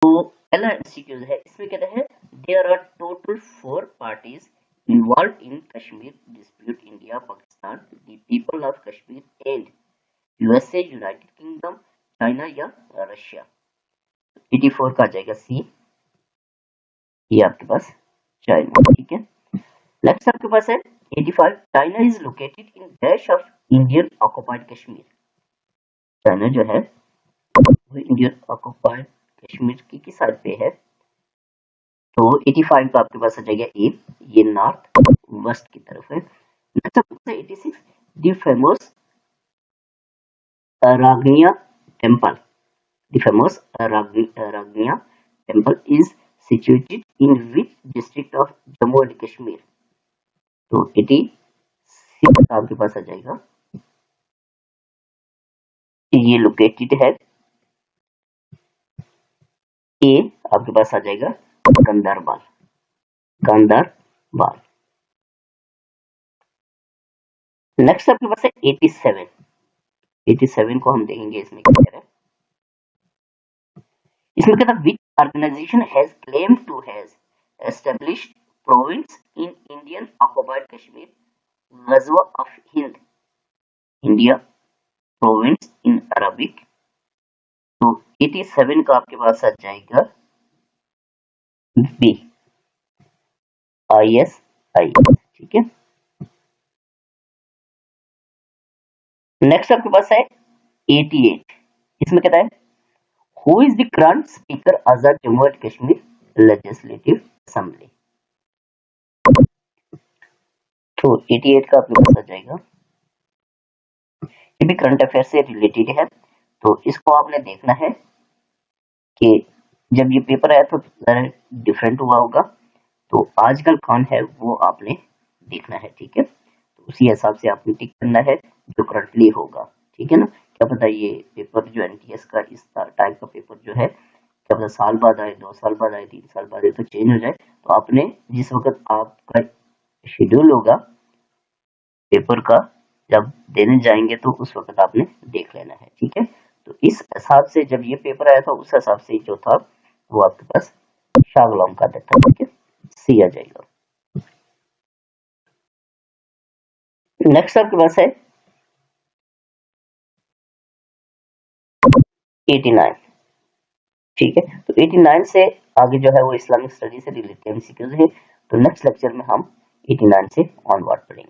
तो पहला MCQs है, इसमें कहते हैं there are total 4 parties involved in Kashmir dispute, India, Pakistan, the people of Kashmir and USA, United Kingdom, China या रशिया। 84 का आ जाएगा सी, ये आपके पास चाइना, ठीक है। नेक्स्ट आपके पास है 85, China is located in dash of Indian occupied Kashmir. China जो है वो इंडियन ऑक्युपाइड कश्मीर की किस साइड पे है, तो 85 का आपके पास आ जाएगा ए, ये नॉर्थ वेस्ट की तरफ है। नेक्स्ट आपके पास 86, the famous Ragnya temple, the famous Ragnya temple is situated in which district of Jammu and Kashmir, तो 86 का आपके पास आ जाएगा, ये लोकेटेड है ए, आपके पास आ जाएगा गंदरबाल, गंदरबाल। नेक्स्ट आपके पास है 87, 87 को हम देखेंगे इसमें क्या कह रहा है, इसमें कहता है which organisation has claim to has established province in Indian occupied Kashmir, Ghazwa of Hind, India province in Arabic, तो 87 का आपके पास आ जाएगा बी, ISI, ठीक है। नेक्स्ट आपके पास है 88, इसमें कहता है who is the current speaker Azad Jammu and Kashmir legislative assembly, तो 88 का आपके पास आ जाएगा, ये भी करंट अफेयर से रिलेटेड है, तो इसको आपने देखना है कि जब ये पेपर आया तो जरा डिफरेंट हुआ होगा, तो आजकल कौन है वो आपने देखना है, ठीक है। तो उसी हिसाब से आपने टिक करना है जो करंटली होगा, ठीक है ना। क्या पता ये पेपर जो NTS का इस टाइप का पेपर जो है क्या पता साल बाद आए, 2 साल बाद आए, 3 साल बाद आए, तो चेंज हो जाए, तो आपने जिस वक्त आपका शेड्यूल होगा पेपर का जब देने जाएंगे तो उस वक्त आपने देख लेना है, ठीक है। तो इस हिसाब से जब ये पेपर आया था उस हिसाब से जो था वो आपके पास शागलाम का था, ठीक है, सी आ जाएगा। नेक्स्ट आपके पास है 89, ठीक है। तो 89 से आगे जो है वो इस्लामिक स्टडी से रिलेटेड MCQs है, तो नेक्स्ट लेक्चर में हम 89 से ऑनवर्ड पढ़ेंगे।